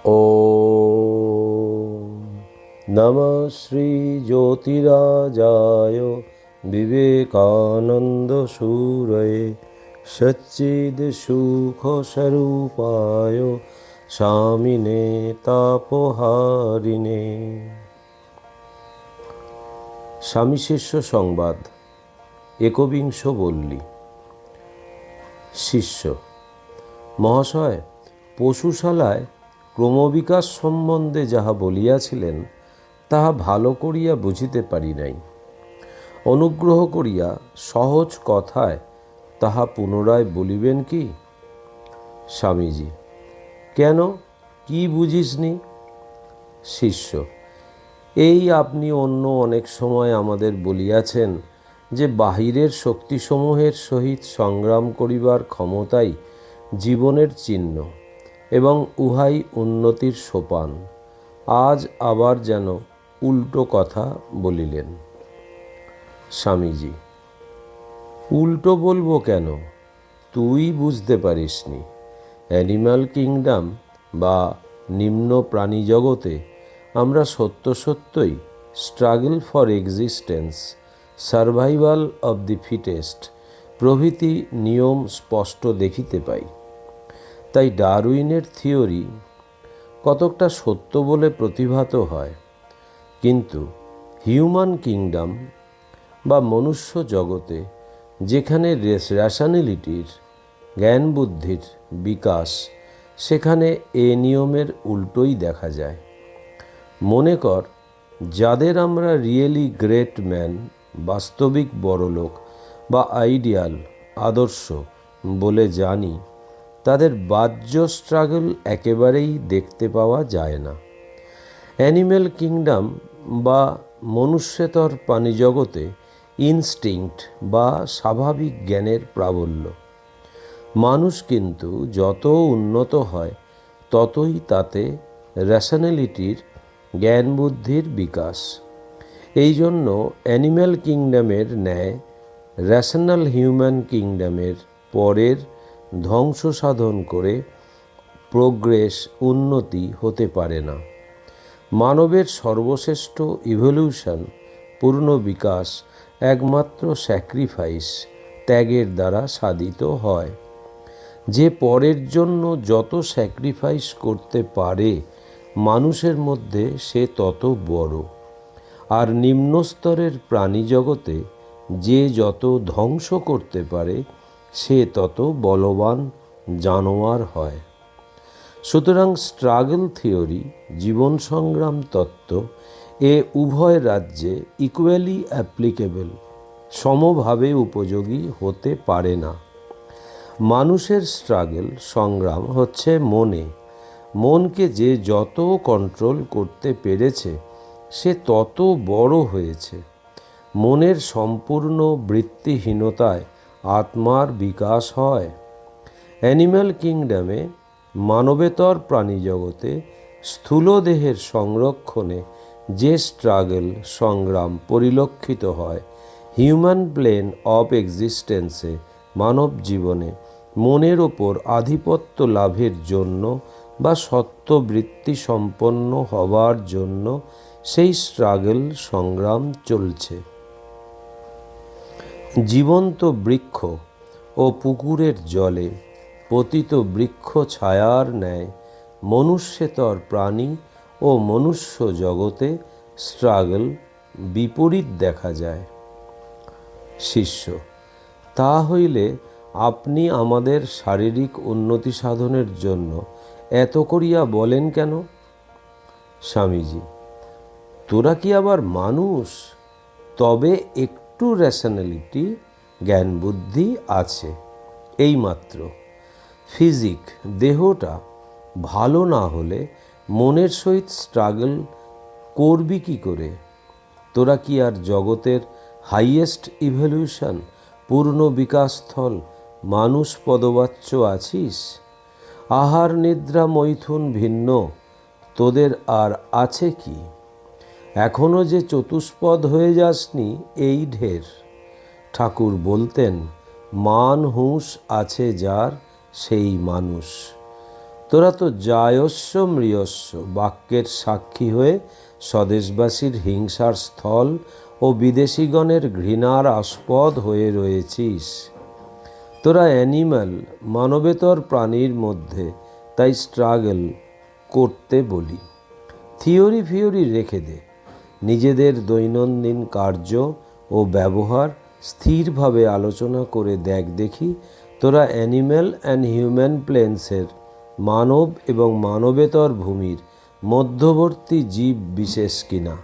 ॐ नमः श्रीज्योतिराजाय विवेकानन्दसूरये सच्चिदसुखस्वरूपाय स्वामिने तापहारिणे। স্বামী শিষ্য সংবাদ একবিংশ বল্লী। শিষ্য: মহাশয়, পশুশালায় ক্রমবিকাশ সম্বন্ধে যাহা বলিয়াছিলেন তাহা ভালো করিয়া বুঝিতে পারি নাই। অনুগ্রহ করিয়া সহজ কথায় তাহা পুনরায় বলিবেন কি? স্বামীজি: কেন, কি বুঝিসনি? শিষ্য: এই আপনি অন্য অনেক সময় আমাদের বলিয়াছেন যে বাহিরের শক্তিসমূহের সহিত সংগ্রাম করিবার ক্ষমতাই জীবনের চিহ্ন এবং উহাই উন্নতির সোপান। আজ আবার যেন উল্টো কথা বলিলেন। স্বামীজি: উল্টো বলবো কেন? তুই বুঝতে পারিসনি। অ্যানিম্যাল কিংডম বা নিম্ন প্রাণী জগতে আমরা সত্য সত্যই struggle for existence, survival of the fittest প্রভৃতি নিয়ম স্পষ্ট দেখিতে পাই। তাই ডারউইনের থিওরি কতকটা সত্য বলে প্রতিভাত হয়, কিন্তু হিউম্যান কিংডম বা মনুষ্য জগতে যেখানে রেশনালিটির, জ্ঞান বুদ্ধির বিকাশ, সেখানে এ নিয়মের উল্টোই দেখা যায়। মনে কর, যাদের আমরা রিয়েলি গ্রেট ম্যান, বাস্তবিক বড়লোক বা আইডিয়াল, আদর্শ বলে জানি, তাদের বাহ্য স্ট্রাগল একেবারেই দেখতে পাওয়া যায় না। অ্যানিম্যাল কিংডম বা মনুষ্যেতর প্রাণীজগতে ইনস্টিংক্ট বা স্বাভাবিক জ্ঞানের প্রাবল্য। মানুষ কিন্তু যত উন্নত হয় ততই তাতে রেশনালিটির, জ্ঞান বুদ্ধির বিকাশ। এই জন্য অ্যানিম্যাল কিংডমের ন্যায় রেশনাল হিউম্যান কিংডমের পরের ধ্বংস সাধন করে প্রোগ্রেস, উন্নতি হতে পারে না। মানবের সর্বশ্রেষ্ঠ ইভলিউশন, পূর্ণ বিকাশ একমাত্র স্যাক্রিফাইস, ত্যাগের দ্বারা সাধিত হয়। যে পরের জন্য যত স্যাক্রিফাইস করতে পারে মানুষের মধ্যে সে তত বড়, আর নিম্নস্তরের প্রাণী জগতে যে যত ধ্বংস করতে পারে সে তত বলবান জানোয়ার হয়। সুতরাং স্ট্রাগল থিওরি, জীবন সংগ্রাম তত্ত্ব এ উভয় রাজ্যে ইকুয়ালি অ্যাপ্লিকেবল, সমভাবে উপযোগী হতে পারে না। মানুষের স্ট্রাগল, সংগ্রাম হচ্ছে মনে। মনকে যে যত কন্ট্রোল করতে পেরেছে সে তত বড় হয়েছে। মনের সম্পূর্ণ বৃত্তিহীনতায় আত্মার বিকাশ হয়। অ্যানিম্যাল কিংডমে, মানবেতর প্রাণী জগতে স্থূল দেহের সংরক্ষণে যে স্ট্রাগল, সংগ্রাম পরিলক্ষিত হয়, হিউম্যান প্লেন অফ এক্সিস্টেন্সে, মানব জীবনে মনের ওপর আধিপত্য লাভের জন্য বা সত্ত্ববৃত্তি সম্পন্ন হবার জন্য সেই স্ট্রাগল, সংগ্রাম চলছে। জীবন্ত বৃক্ষ ও পুকুরের জলে পতিত বৃক্ষ ছায়ার ন্যায় মনুষ্যেতর প্রাণী ও মনুষ্য জগতে স্ট্রাগল বিপরীত দেখা যায়। শিষ্য: তা হইলে আপনি আমাদের শারীরিক উন্নতি সাধনের জন্য এত করিয়া বলেন কেন? স্বামীজি: তোরা কি আবার মানুষ? তবে একটু রেশনালিটি, জ্ঞান বুদ্ধি আছে, এইমাত্র। ফিজিক, দেহটা ভালো না হলে মনের সহিত স্ট্রাগল করবি কি করে? তোরা কি আর জগতের হাইয়েস্ট ইভলিউশন, পূর্ণ বিকাশস্থল মানুষ পদবাচ্য আছিস? আহার, নিদ্রা, মৈথুন ভিন্ন তোদের আর আছে কি? এখনও যে চতুষ্পদ হয়ে যাসনি এই ঢের। ঠাকুর বলতেন, মান হুঁশ আছে যার সেই মানুষ। তোরা তো জায়স্য মৃয়স্য বাক্যের সাক্ষী হয়ে স্বদেশবাসীর হিংসার স্থল ও বিদেশিগণের ঘৃণার আস্পদ হয়ে রয়েছিস। তোরা অ্যানিম্যাল, মানবেতর প্রাণীর মধ্যে তাই স্ট্রাগল করতে বলি। থিওরি ফিওরি রেখে দে, নিজেদের দৈনন্দিন কার্য ও ব্যবহার স্থিরভাবে আলোচনা করে দেখ দেখি তোরা অ্যানিম্যাল অ্যান্ড হিউম্যান প্লেন্সের, মানব এবং মানবেতর ভূমির মধ্যবর্তী জীব বিশেষ কিনা।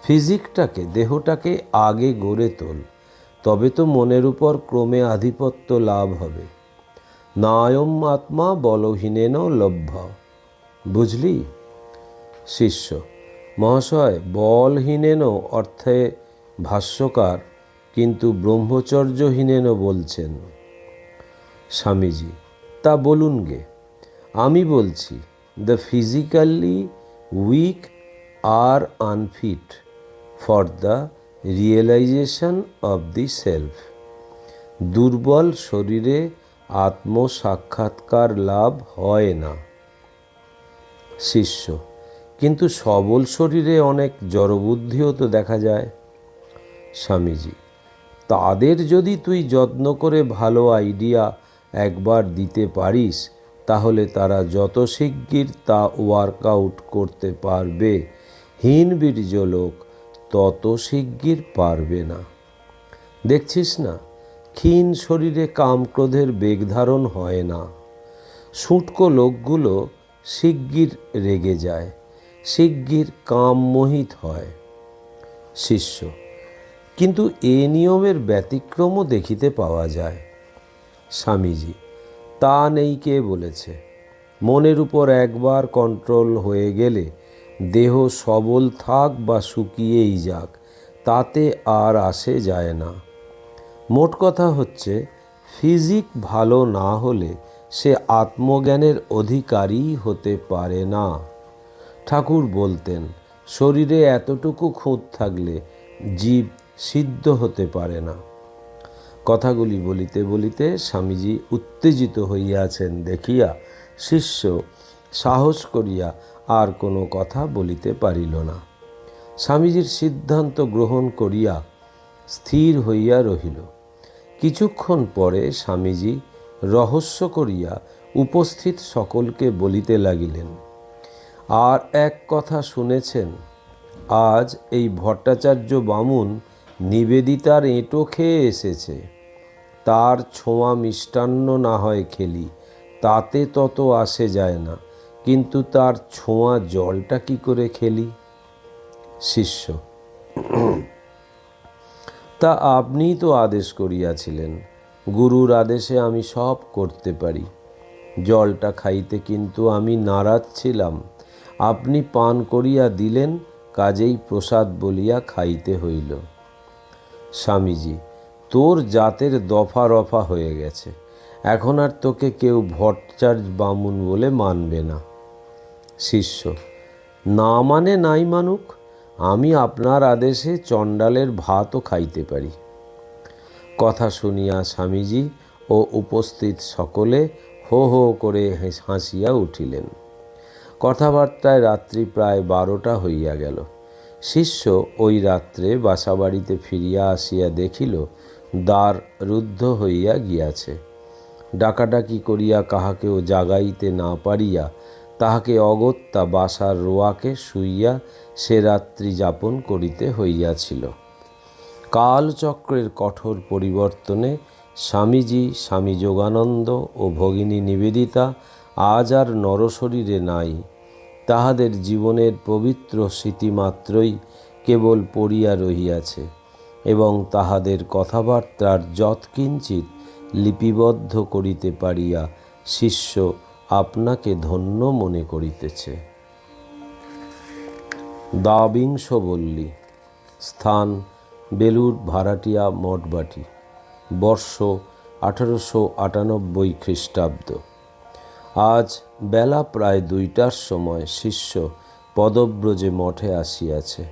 ফিজিকটাকে, দেহটাকে আগে গড়ে তোল, তবে তো মনের উপর ক্রমে আধিপত্য লাভ হবে। নায়ম আত্মা বলহীনেন লভ্য। বুঝলি? শিষ্য: মহাশয়, বলহীনেন অর্থে ভাষ্যকার কিন্তু ব্রহ্মচর্যহীনেন বলছেন। স্বামীজি: তা বলুন গে। আমি বলছি, the physically weak are unfit for the realisation of the self. দুর্বল শরীরে আত্মসাক্ষাৎকার লাভ হয় না। শিষ্য: কিন্তু সবল শরীরে অনেক জড়বুদ্ধিও তো দেখা যায়। স্বামীজি: তাদের যদি তুই যত্ন করে ভালো আইডিয়া একবার দিতে পারিস, তাহলে তারা যত শিগগির তা ওয়ার্কআউট করতে পারবে, হীনবীর্য লোক তত শিগগির পারবে না। দেখছিস না, ক্ষীণ শরীরে কামক্রোধের বেগ ধারণ হয় না। শুঁটকো লোকগুলো শিগগির রেগে যায়, শিগগির কামমোহিত হয়। শিষ্য: কিন্তু এ নিয়মের ব্যতিক্রমও দেখিতে পাওয়া যায়। স্বামীজি: তা নেই কে বলেছে? মনের উপর একবার কন্ট্রোল হয়ে গেলে দেহ সবল থাক বা শুকিয়েই যাক, তাতে আর আসে যায় না। মোট কথা হচ্ছে, ফিজিক ভালো না হলে সে আত্মজ্ঞানের অধিকারী হতে পারে না। ঠাকুর বলতেন, শরীরে এতটুকু খুঁত থাকলে জীব সিদ্ধ হতে পারে না। কথাগুলি বলিতে বলিতে স্বামীজি উত্তেজিত হইয়াছেন দেখিয়া শিষ্য সাহস করিয়া আর কোনো কথা বলিতে পারিল না। স্বামীজির সিদ্ধান্ত গ্রহণ করিয়া স্থির হইয়া রহিল। কিছুক্ষণ পরে স্বামীজি রহস্য করিয়া উপস্থিত সকলকে বলিতে লাগিলেন, আর এক কথা শুনেছেন? আজ এই ভট্টাচার্য বামুন নিবেদিতার এঁটো খেয়ে এসেছে। তার ছোঁয়া মিষ্টান্ন না হয় খেলি, তাতে তত আসে যায় না, কিন্তু তার ছোঁয়া জলটা কি করে খেলি? শিষ্য: তা আপনিই তো আদেশ করিয়াছিলেন। গুরুর আদেশে আমি সব করতে পারি। জলটা খাইতে কিন্তু আমি নারাজ ছিলাম। আপনি পান করিয়া দিলেন, কাজেই প্রসাদ বলিয়া খাইতে হইল। স্বামীজি: তোর জাতের দফা রফা হয়ে গেছে, এখন আর তোকে কেউ ভট্টাচার্য বামুন বলে মানবে না। শিষ্য: না মানে নাই মানুক, আমি আপনার আদেশে চণ্ডালের ভাতও খাইতে পারি। কথা শুনিয়া স্বামীজি ও উপস্থিত সকলে হো হো করে হাসিয়া উঠিলেন। কথাবার্তায় রাত্রি প্রায় 12টা হইয়া গেল। শিষ্য ওই রাত্রে বাসাবাড়িতে ফিরিয়া আসিয়া দেখিল দ্বার রুদ্ধ হইয়া গিয়াছে। ডাকাডাকি করিয়া কাহাকেও জাগাইতে না পারিয়া তাহাকে অগত্যা বাসার রোয়াকে শুইয়া সে রাত্রি যাপন করিতে হইয়াছিল। কালচক্রের কঠোর পরিবর্তনে স্বামীজি, স্বামী যোগানন্দ ও ভগিনী নিবেদিতা আজ আর নরশরীরে নাই। তাহাদের জীবনের পবিত্র স্মৃতিমাত্রই কেবল পড়িয়া রহিয়াছে এবং তাহাদের কথাবার্তার যৎকিঞ্চিৎ লিপিবদ্ধ করিতে পারিয়া শিষ্য আপনাকে ধন্য মনে করিতেছে। দ্বাবিংশ বল্লী। স্থান বেলুর ভাড়াটিয়া মঠবাটি। বর্ষ 1898 খ্রিস্টাব্দ। আজ বেলা প্রায় 2টার সময় শিষ্য পদব্রজে মঠে আসিয়াছে।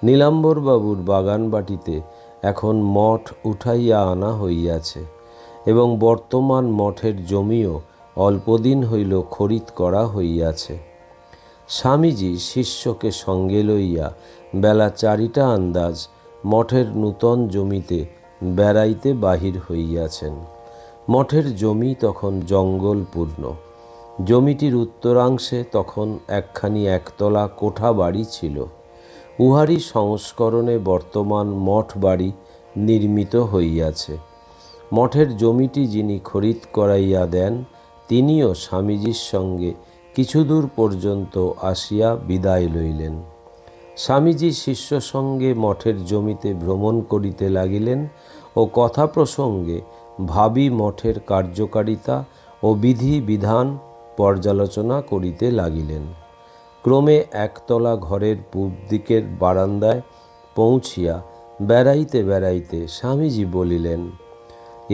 নীলাম্বরবাবুর বাগানবাটিতে এখন মঠ উঠাইয়া আনা হইয়াছে এবং বর্তমান মঠের জমিও অল্পদিন হইল খরিদ করা হইয়াছে। স্বামীজি শিষ্যকে সঙ্গে লইয়া বেলা 4টা আন্দাজ মঠের নূতন জমিতে বেড়াইতে বাহির হইয়াছেন। মঠের জমি তখন জঙ্গলপূর্ণ। জমিটির উত্তরাংশে তখন একখানি একতলা কোঠা বাড়ি ছিল। উহারই সংস্করণে বর্তমান মঠ বাড়ি নির্মিত হইয়াছে। মঠের জমিটি যিনি খরিদ করাইয়া দেন, তিনিও স্বামীজির সঙ্গে কিছুদূর পর্যন্ত আসিয়া বিদায় লইলেন। স্বামীজি শিষ্য সঙ্গে মঠের জমিতে ভ্রমণ করিতে লাগিলেন ও কথা প্রসঙ্গে ভাবী মঠের কার্যকারিতা ও বিধি বিধান পর্যালোচনা করিতে লাগিলেন। ক্রমে একতলা ঘরের পূব দিকের বারান্দায় পৌঁছিয়া বেড়াইতে বেড়াইতে স্বামীজি বলিলেন,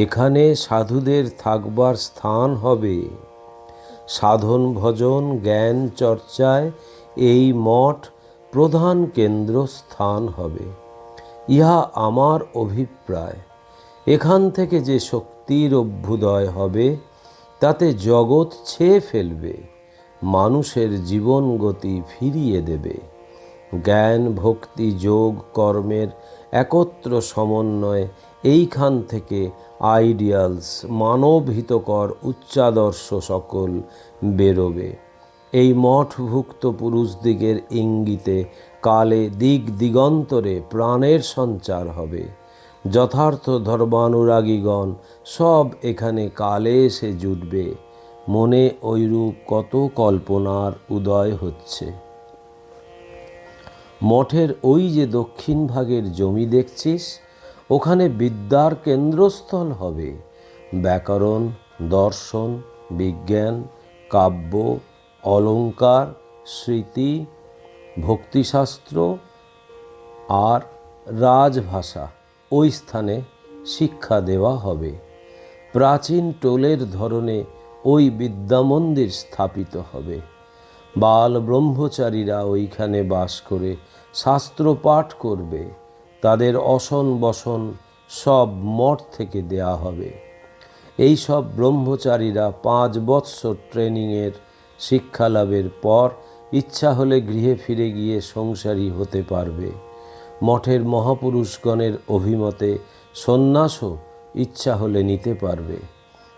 এখানে সাধুদের থাকবার স্থান হবে। সাধন ভজন জ্ঞান চর্চায় এই মঠ প্রধান কেন্দ্রস্থান হবে। ইহা আমার অভিপ্রায়। এখান থেকে যে শক্তির অভ্যুদয় হবে তাতে জগৎ ছেয়ে ফেলবে, মানুষের জীবন গতি ফিরিয়ে দেবে। জ্ঞান ভক্তি যোগ কর্মের একত্র সমন্বয়ে এইখান থেকে আইডিয়ালস, মানব হিতকর উচ্চাদর্শ সকল বেরোবে। এই মঠভুক্ত পুরুষদিগের ইঙ্গিতে কালে দিক দিগন্তরে প্রাণের সঞ্চার হবে। যথার্থ ধর্মানুরাগীগণ সব এখানে কালে এসে জুটবে। মনে ঐরূপ কত কল্পনার উদয় হচ্ছে। মঠের ওই যে দক্ষিণ ভাগের জমি দেখছিস, ওখানে বিদ্যার কেন্দ্রস্থল হবে। ব্যাকরণ, দর্শন, বিজ্ঞান, কাব্য, অলঙ্কার, স্মৃতি, ভক্তিশাস্ত্র আর রাজভাষা ওই স্থানে শিক্ষা দেওয়া হবে। প্রাচীন টোলের ধরনে ওই বিদ্যামন্দির স্থাপিত হবে। বাল ব্রহ্মচারীরা ওইখানে বাস করে শাস্ত্র পাঠ করবে। তাদের অসন বসন সব মঠ থেকে দেয়া হবে। এই সব ব্রহ্মচারীরা 5 বৎসর ট্রেনিংয়ের শিক্ষা লাভের পর ইচ্ছা হলে গৃহে ফিরে গিয়ে সংসারী হতে পারবে। মঠের মহাপুরুষগণের অভিমতে সন্ন্যাসও ইচ্ছা হলে নিতে পারবে।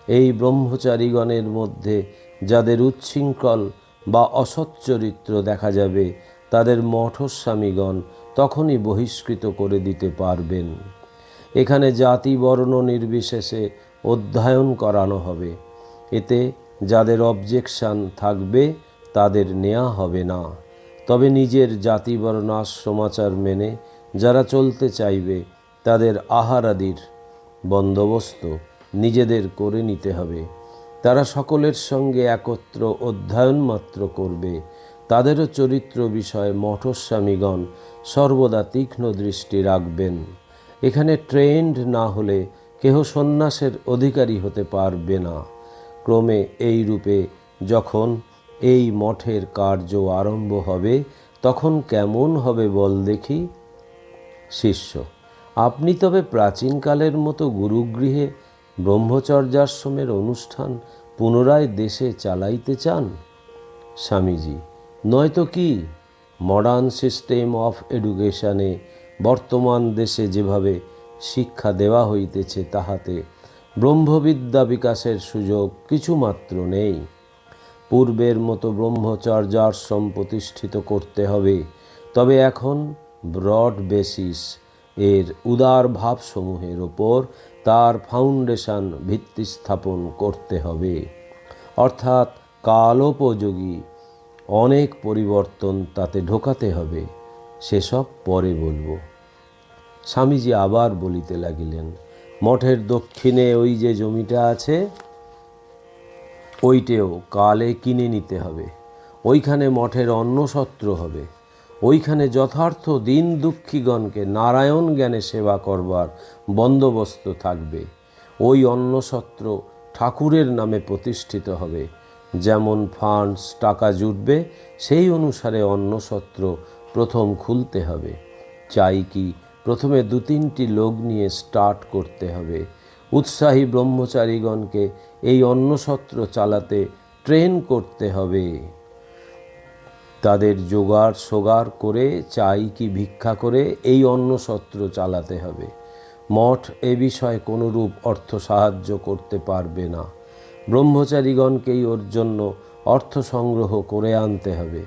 এই ব্রহ্মচারীগণের মধ্যে যাদের উচ্ছৃঙ্খল বা অসচ্চরিত্র দেখা যাবে, তাদের মঠস্বামীগণ তখনই বহিষ্কৃত করে দিতে পারবেন। এখানে জাতি বর্ণ নির্বিশেষে অধ্যয়ন করানো হবে। এতে যাদের অবজেকশন থাকবে তাদের নেওয়া হবে না। তবে নিজের জাতি বর্ণ আশ্রমাচার মেনে যারা চলতে চাইবে তাদের আহারাদির বন্দোবস্ত নিজেদের করে নিতে হবে। তারা সকলের সঙ্গে একত্র অধ্যয়ন মাত্র করবে। তাদেরও চরিত্র বিষয়ে মঠস্বামীগণ সর্বদা তীক্ষ্ণ দৃষ্টি রাখবেন। এখানে ট্রেন্ড না হলে কেহ সন্ন্যাসের অধিকারী হতে পারবে না। ক্রমে এই রূপে যখন এই মঠের কার্য আরম্ভ হবে, তখন কেমন হবে বল দেখি। শিষ্য: আপনি তবে প্রাচীনকালের মতো গুরুগৃহে ব্রহ্মচর্যাশ্রমের অনুষ্ঠান পুনরায় দেশে চালাইতে চান? স্বামীজি: নয়তো কি। মডার্ন সিস্টেম অফ এডুকেশনে বর্তমান দেশে যেভাবে শিক্ষা দেওয়া হইতেছে, তাহাতে ব্রহ্মবিদ্যা বিকাশের সুযোগ কিছুমাত্র নেই। পূর্বের মতো ব্রহ্মচর্যাশ্রম প্রতিষ্ঠিত করতে হবে। তবে এখন ব্রড বেসিস এর উদার ভাবসমূহের ওপর তার ফাউন্ডেশন ভিত্তি স্থাপন করতে হবে। অর্থাৎ কালোপযোগী অনেক পরিবর্তন তাতে ঢোকাতে হবে। সেসব পরে বলবো। স্বামীজি আবার বলিতে লাগিলেন, মঠের দক্ষিণে ওই যে জমিটা আছে, ওইটেও কালে কিনে নিতে হবে। ওইখানে মঠের অন্নসত্র হবে। ওইখানে যথার্থ দিন দুঃখীগণকে নারায়ণ জ্ঞানে সেবা করবার বন্দোবস্ত থাকবে। ওই অন্নসত্র ঠাকুরের নামে প্রতিষ্ঠিত হবে। যেমন ফান্ডস টাকা জুটবে, সেই অনুসারে অন্নসত্র প্রথম খুলতে হবে। চাই কি, প্রথমে 2-3টি লোক নিয়ে স্টার্ট করতে হবে। উৎসাহী ব্রহ্মচারীগণকে এই অন্নসত্র চালাতে ট্রেন করতে হবে। তাদের জোগাড় সোগাড় করে চাই কি ভিক্ষা করে এই অন্নসত্র চালাতে হবে। মঠ এ বিষয়ে কোনরূপ অর্থ সাহায্য করতে পারবে না। ব্রহ্মচারীগণকেই ওর জন্য অর্থ সংগ্রহ করে আনতে হবে।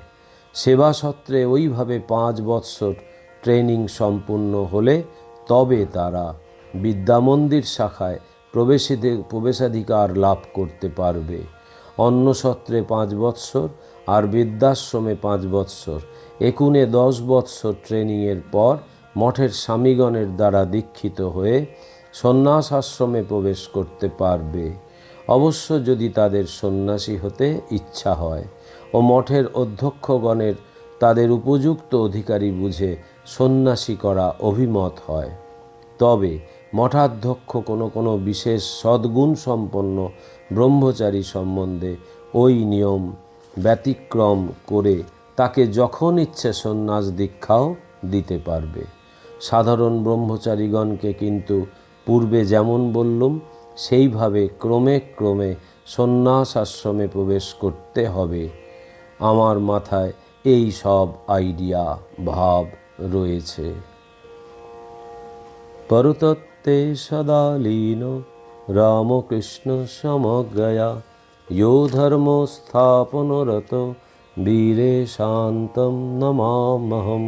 সেবাসত্রে ওইভাবে 5 বৎসর ট্রেনিং সম্পূর্ণ হলে তবে তারা বিদ্যামন্দির শাখায় প্রবেশাধিকার লাভ করতে পারবে। অন্নসত্রে 5 বৎসর আর বৃদ্ধাশ্রমে 5 বৎসর, একুনে 10 বৎসর ট্রেনিংয়ের পর মঠের স্বামীগণের দ্বারা দীক্ষিত হয়ে সন্ন্যাস আশ্রমে প্রবেশ করতে পারবে। অবশ্য যদি তাদের সন্ন্যাসী হতে ইচ্ছা হয় ও মঠের অধ্যক্ষগণের তাদের উপযুক্ত অধিকারী বুঝে সন্ন্যাসী করা অভিমত হয়, তবে মঠাধ্যক্ষ কোনো বিশেষ সদ্গুণ সম্পন্ন ব্রহ্মচারী সম্বন্ধে ওই নিয়ম ব্যতিক্রম করে তাকে যখন ইচ্ছে সন্ন্যাস দীক্ষাও দিতে পারবে। সাধারণ ব্রহ্মচারীগণকে কিন্তু পূর্বে যেমন বললুম সেইভাবে ক্রমে ক্রমে সন্ন্যাস আশ্রমে প্রবেশ করতে হবে। আমার মাথায় এই সব আইডিয়া ভাব রয়েছে। পরতত্ত্বে সদা লীন রামকৃষ্ণ সমজ্ঞয়া यो ধর্ম স্থাপনরত বীরে শান্তম নমাম্যহম।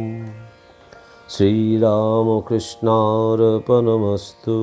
শ্রীরামকৃষ্ণার্পণমস্তু।